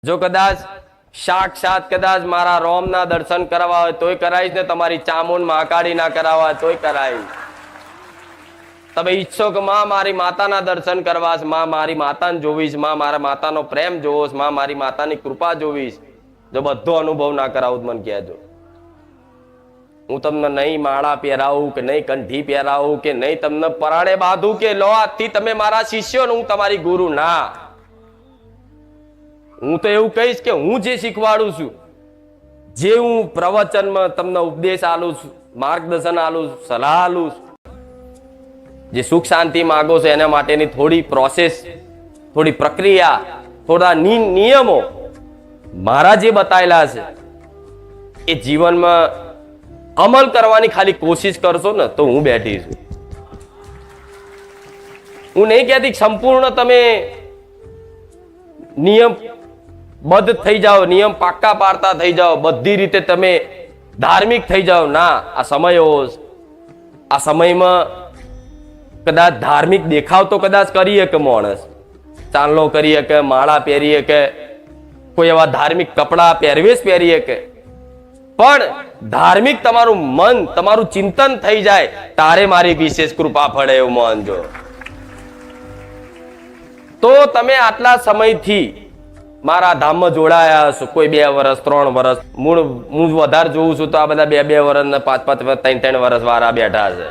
જો કદાચ સાક્ષાત કદાચ મારા રોમના દર્શન કરવા હોય તોય કરાવીશ ને તમારી ચામુંડ મહાકાળી ના કરાવવા હોય તોય કરાવીશ. તમે ઈચ્છો કે માં મારી માતાના દર્શન કરવા, માં મારી માતાને જોવીશ, માં મારા માતાનો પ્રેમ જોવોશ, માં મારી માતાની કૃપા જોવીશ, જો બધો અનુભવ ના કરાવું મને કહેજો. હું તમને નહીં માળા પહેરાવું કે નહીં કંઠી પહેરાવું કે નહીં તમને પરાણે બાંધું કે લો આજથી તમે મારા શિષ્યો ને હું તમારી ગુરુ, ના. હું તો એવું કહીશ કે હું જે શીખવાડું છું, જે હું પ્રવચનમાં તમને ઉપદેશ આલું છું, માર્ગદર્શન આલું છું, સલાહ આલું છું, જે સુખ શાંતિ માગો છો એના માટેની થોડી પ્રોસેસ, થોડી પ્રક્રિયા, થોડા નિયમો મારા જે બતાવેલા છે એ જીવનમાં અમલ કરવાની ખાલી કોશિશ કરશો ને તો હું બેઠી છું. હું નહીં કહેતી સંપૂર્ણ તમે નિયમ બદ્ધ થઈ જાઓ, નિયમ પાક્કા પાડતા થઈ જાઓ, બધી રીતે તમે ધાર્મિક થઈ જાઓ, ના. આ સમયમાં કદાચ ધાર્મિક દેખાવ તો કદાચ કરીએ કે માણસ ચાંદલો કરીએ કે માળા પહેરીએ કે કોઈ એવા ધાર્મિક કપડા પહેરવેશ પહેરીએ કે, પણ ધાર્મિક તમારું મન, તમારું ચિંતન થઈ જાય તારે મારી વિશેષ કૃપા ફળે એવું માનજો. તો તમે આટલા સમયથી મારા ધામમાં જોડાયા છો, કોઈ 2 વર્ષ 3 વર્ષ, હું વધારે જોઉં છું તો આ બધા 2 વર્ષ ને 5 વર્ષ 3 વર્ષ વાળા બેઠા છે.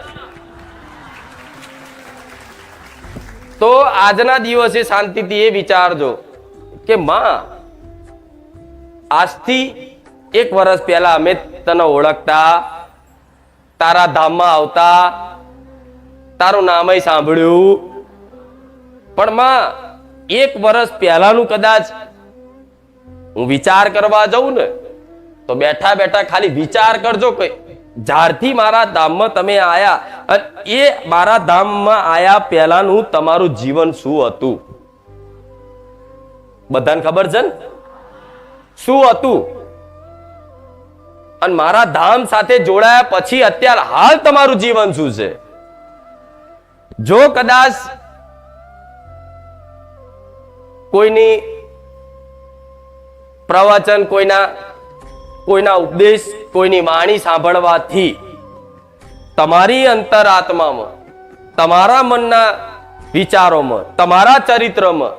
તો આજના દિવસે શાંતિથી એ વિચારજો કે માં આજથી 1 વર્ષ પહેલા અમે તને ઓળખતા, તારા ધામમાં આવતા, તારું નામય સાંભળ્યું, પણ માં 1 વર્ષ પહેલાનું કદાચ હું વિચાર કરવા જાઉં ને તો બેઠા બેઠા ખાલી વિચાર કરજો કે જ્યારથી મારા ધામમાં તમે આયા અને એ મારા ધામમાં આયા પહેલાનું તમારું જીવન શું હતું, બધાને ખબર છે ને શું હતું, અને મારા ધામ સાથે જોડાયા પછી અત્યારે હાલ તમારું જીવન શું છે. જો કદાચ કોઈની પ્રવચન, કોઈના ઉપદેશ, કોઈની વાણી સાંભળવાથી તમારી અંતરાત્મામાં, તમારા મનના વિચારોમાં, તમારા ચરિત્રમાં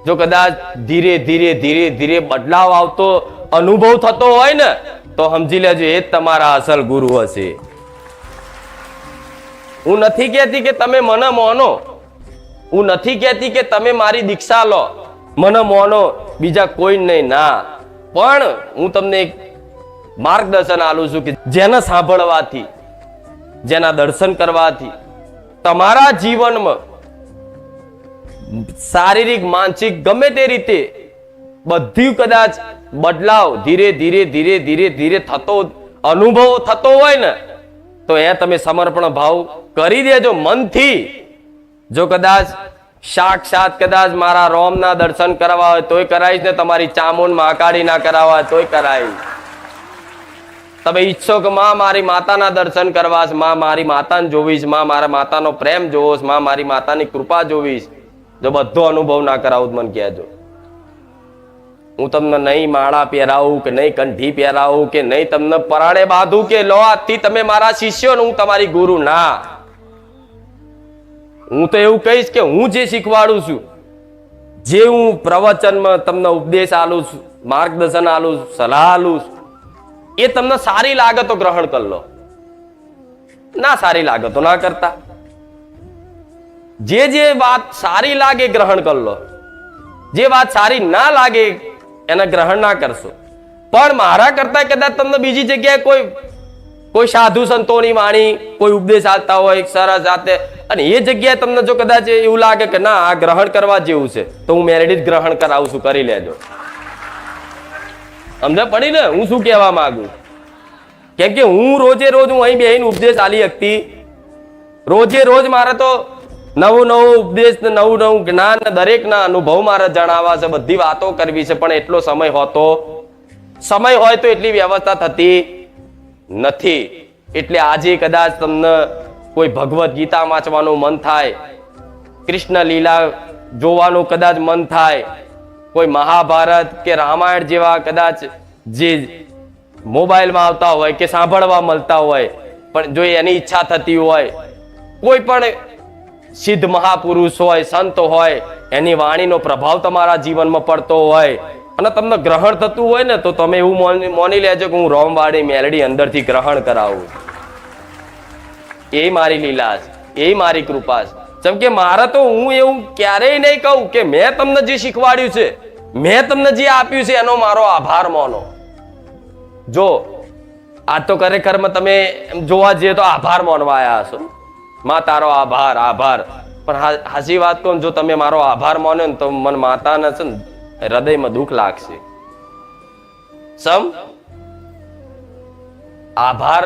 જો કદાચ ધીરે ધીરે ધીરે ધીરે બદલાવ આવતો અનુભવ થતો હોય ને તો સમજી લેજો એ જ તમારા અસલ ગુરુ હશે. હું નથી કહેતી કે તમે મને માનો, હું નથી કહેતી કે તમે મારી દીક્ષા લો, મને માનો, બીજા કોઈ નહીં, ના. પણ હું તમને એક માર્ગદર્શન આલું છું કે જેને સાંભળવાથી, જેના દર્શન કરવાથી તમારા જીવનમાં શારીરિક, માનસિક ગમે તે રીતે બધી કદાચ બદલાવ ધીરે ધીરે ધીરે ધીરે ધીરે થતો અનુભવ થતો હોય ને તો એ તમે સમર્પણ ભાવ કરી દેજો મનથી. જો કદાચ સાક્ષાત કદાચ મારા રોમના દર્શન કરવા હોય તોય કરાવીશ ને તમારી ચામુંડ મહાકાળી ના કરાવવા હોય તોય કરાવીશ. તમે ઈચ્છો કે માં મારી માતાના દર્શન કરવા, માં મારી માતાને જોવીશ, માં મારા માતાનો પ્રેમ જોવોશ, માં મારી માતાની કૃપા જોવીશ, જો બધો અનુભવ ના કરાવું મને કહેજો. હું તમને નહીં માળા પહેરાવું કે નહીં કંઠી પહેરાવું કે નહીં તમને પરાણે બાંધું કે લો આજથી તમે મારા શિષ્યો ને હું તમારી ગુરુ, ના. હું તો એવું કહીશ કે હું જે શીખવાડું છું, જે હું પ્રવચનમાં તમને ઉપદેશ આલું છું, માર્ગદર્શન આલું છું, સલાહ આલું છું, એ તમને સારી લાગે તો ગ્રહણ કરી લો, ના સારી લાગે તો ના કરતા. જે વાત સારી લાગે ગ્રહણ કરી લો, જે વાત સારી ના લાગે એને ગ્રહણ ના કરશો. પણ મારા કરતા કદાચ તમને બીજી જગ્યાએ કોઈ સાધુ સંતોની વાણી, કોઈ ઉપદેશ આપતા હોય સરસ જાતે, અને એ જગ્યાએ તમને જો કદાચ એવું લાગે કે ના આ ગ્રહણ કરવા જેવું છે તો હું મેરેડી જ ગ્રહણ કરાવું છું, કરી લેજો. સમજ પડી ને હું શું કહેવા માંગુ? કેમ કે હું રોજે રોજ હું અહીં બેહીને ઉપદેશ આલી શકતી, રોજે રોજ મારે તો નવું ઉપદેશ, નવું જ્ઞાન, દરેકના અનુભવ મારે જણાવવા છે, બધી વાતો કરવી છે, પણ એટલો સમય હોતો, સમય હોય તો એટલી વ્યવસ્થા થતી નથી. એટલે આજે કદાચ તમને કોઈ ભગવદ્ ગીતા વાંચવાનું મન થાય, કૃષ્ણ લીલા જોવાનું કદાચ મન થાય, કોઈ મહાભારત કે રામાયણ જેવા કદાચ જે મોબાઈલમાં આવતા હોય કે સાંભળવા મળતા હોય, પણ જો એની ઈચ્છા થતી હોય, કોઈ પણ સિદ્ધ મહાપુરુષ હોય, સંત હોય, એની વાણીનો પ્રભાવ તમારા જીવનમાં પડતો હોય અને તમને ગ્રહણ થતું હોય ને, તો તમે એવું માની લેજો કે હું રોમવાળી મેલડી અંદરથી ગ્રહણ કરાવું. એ મારી લીલા છે, એ મારી કૃપા છે. જેમ કે મારે તો હું એવું ક્યારેય નહીં કહું કે મેં તમને જે શીખવાડ્યું છે, મેં તમને જે આપ્યું છે, એનો મારો આભાર માનો. જો આ તો ખરેખરમાં તમે જોવા જઈએ તો આભાર માનવા આવ્યા હશો. માં તારો આભાર, આભાર. પણ હાચી વાત કહું, જો તમે મારો આભાર માનો ને તો મને માતાને છે ને હૃદયમાં દુઃખ લાગશે. સમ આભાર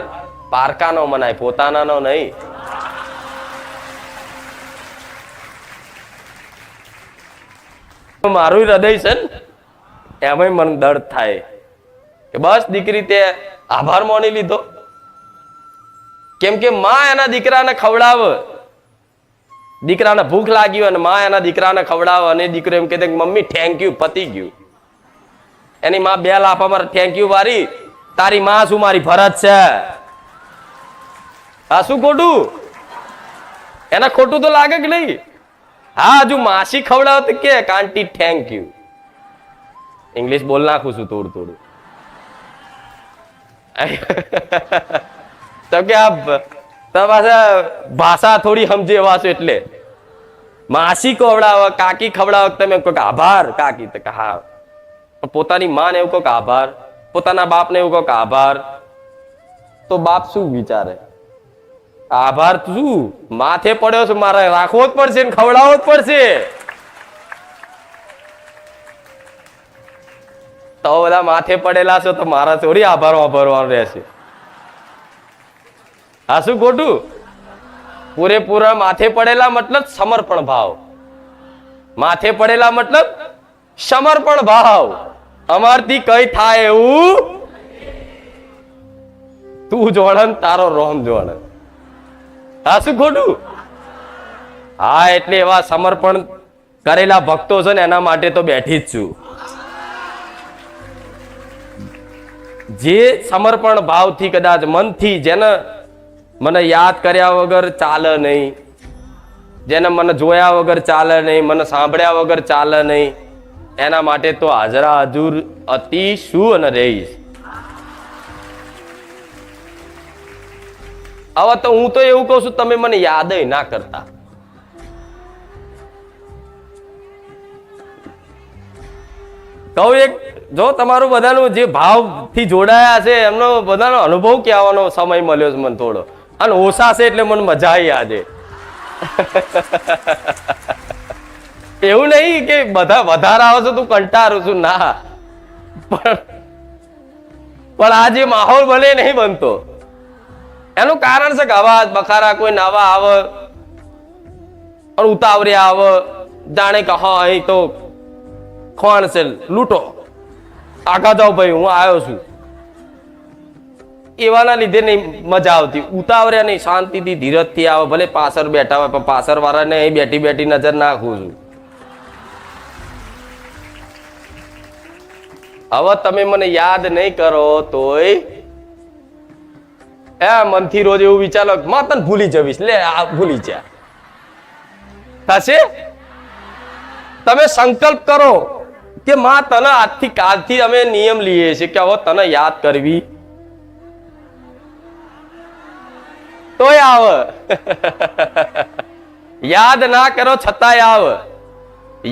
પારકાનો મનાય, પોતાનાનો નહીં. મારું હૃદય છે ને એમાં મને દર્દ થાય કે બસ દીકરી તે આભાર માની લીધો. કેમ કે માં એના દીકરાને ખવડાવે, દીકરાને ભૂખ લાગી હોય અને માં એના દીકરાને ખવડાવે અને દીકરો એમ કહે કે મમ્મી થેન્ક યુ, પતી ગયું. એની માં બે લાફા મારે થેન્ક યુ વારી, તારી માં શું મારી ફરજ છે? આ શું ખોટું? એના ખોટું તો લાગે કે નહીં? હા, હજુ માસી ખવડાવે તો કે આંટી થેન્ક યુ. ઇંગ્લિશ બોલ નાખું છું થોડું થોડું. તો કે આ ભાષા થોડી સમજે એવા છો એટલે માસી ખવડાવે, કાકી ખવડાવે, તમે કહો કે આભાર કાકી, તો કે હા. પોતાની માને એવું કહો કે આભાર, પોતાના બાપને એવું કહો કે આભાર, તો બાપ શું વિચારે? આભાર શું માથે પડ્યો છે, મારે રાખવો જ પડશે ને ખવડાવવો જ પડશે. તો બધા માથે પડેલા છો તો મારા થોડી આભાર વાપરવાનું રહેશે. આ શું ખોટું? પૂરેપૂરા માથે પડેલા મતલબ સમર્પણ ભાવ. માથે પડેલા મતલબ સમર્પણ ભાવ. અમારથી કઈ થાય એવું તું જોડન તારો રોમ જોડન. હા શું ખોટું? હા, એટલે એવા સમર્પણ કરેલા ભક્તો છે ને એના માટે તો બેઠી જ છું. જે સમર્પણ ભાવથી કદાચ મનથી, જેને મને યાદ કર્યા વગર ચાલે નહીં, જેને મને જોયા વગર ચાલે નહીં, મને સાંભળ્યા વગર ચાલે નહીં, એના માટે તો હાજરા હજુર અતિ શું અને રહીશ. હવે તો હું તો એવું કહું છું, તમે મને યાદ ના કરતા. કહું એક, જો તમારું બધાનું જે ભાવથી જોડાયા છે એમનો બધાનો અનુભવ કહેવાનો સમય મળ્યો છે મને થોડો, અને ઓછા છે એટલે મને મજા આવી આજે. એવું નહીં કે બધા વધારે આવે છે તું કંટાળું છું, ના, પણ આ જે માહોલ બને નહીં બનતો એનું કારણ છે કે અવાજ બખારા કોઈ નવા આવે અને ઉતાવળિયા આવે, જાણે કે હા અહીં તો ખોણ છે, લૂંટો, આગા જાઓ ભાઈ હું આવ્યો છું. એવાના લીધે નહીં મજા આવતી. ઉતાવળ્યા નહીં, શાંતિથી ધીરજથી આવે. ભલે પાછળ બેઠા હોય પણ પાછળ વાળાને અહીં બેઠી બેઠી નજર નાખું છું. હવે તમે મને યાદ નહીં કરો તોય મનથી રોજ એવું વિચારો માં તને ભૂલી જવીશ, લે આ ભૂલી જા થશે. તમે સંકલ્પ કરો કે માં તને આજથી કાલથી અમે નિયમ લઈએ છીએ કે હવે તને યાદ કરવી, તોય આવે. યાદ ના કરો છતાંય આવે.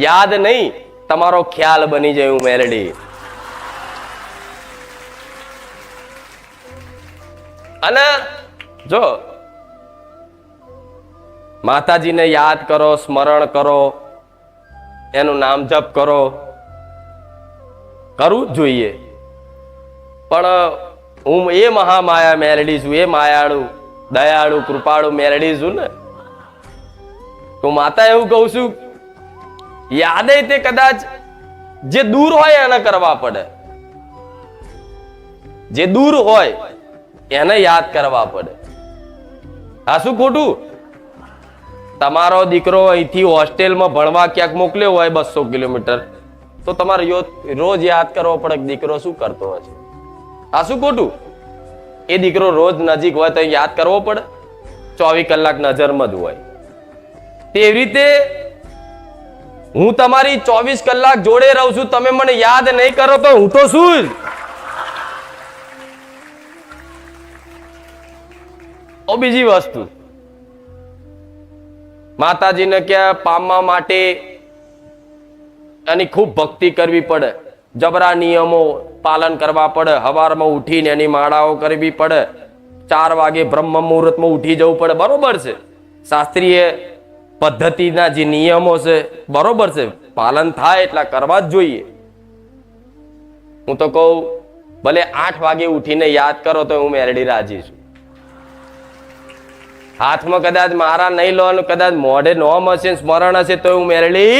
યાદ નહીં, તમારો ખ્યાલ બની જાય હું મેલડી. અને જો માતાજીને યાદ કરો, સ્મરણ કરો, એનું નામ જપ કરો, કરવું જ જોઈએ. પણ હું એ મહામાયા મેલડી છું, એ માયાળુ દયાળુ કૃપાળુ મેલડી છું ને, તો માતા એવું કહું છું, યાદે તે કદાચ જે દૂર હોય એને કરવા પડે. જે દૂર હોય એને યાદ કરવા પડે. આ શું ખોટું? તમારો દીકરો અહીંથી હોસ્ટેલમાં ભણવા ક્યાંક મોકલ્યો હોય 200 કિલોમીટર, તો તમારે રોજ યાદ કરવો પડે કે દીકરો શું કરતો હશે. આ શું ખોટું? એ દીકરો રોજ નજીક હોય તો યાદ કરવો પડે? 24 કલાક નજરમાં જ હોય. તેવી રીતે હું તમારી 24 કલાક જોડે રહું છું, તમે મને યાદ નહીં કરો તો હું તો શું? બીજી વસ્તુ, માતાજીને ક્યાં પામવા માટે એની ખૂબ ભક્તિ કરવી પડે, જબરા નિયમો પાલન કરવા પડે, સવારમાં ઉઠીને એની માળાઓ કરવી પડે, 4 વાગે બ્રહ્મ મુહૂર્તમાં ઉઠી જવું પડે. બરોબર છે, શાસ્ત્રીય પદ્ધતિના જે નિયમો છે બરોબર છે, પાલન થાય એટલા કરવા જ જોઈએ. હું તો કહું ભલે 8 વાગે ઉઠીને યાદ કરો તો હું મેરડી રાજી છું. હાથમાં કદાચ મારા નહીં લો, કદાચ મોઢે નોમ હશે, સ્મરણ હશે તો હું મેરડી.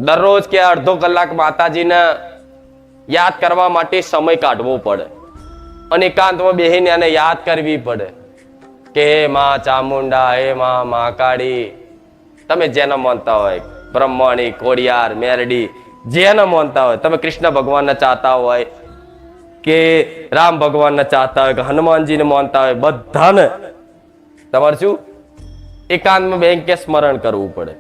દરરોજ કે અડધો કલાક માતાજીને યાદ કરવા માટે સમય કાઢવો પડે અને એકાંતમાં બેસીને એને યાદ કરવી પડે કે હે માં ચામુંડા, હે માં મહાકાળી, તમે જેને માનતા હોય, બ્રહ્મણી, ખોડિયાર, મેરડી, જેને માનતા હોય, તમે કૃષ્ણ ભગવાનને ચાહતા હોય કે રામ ભગવાનને ચાહતા હોય કે હનુમાનજીને માનતા હોય, બધાને તમારે શું એકાંતમાં બેંકે સ્મરણ કરવું પડે.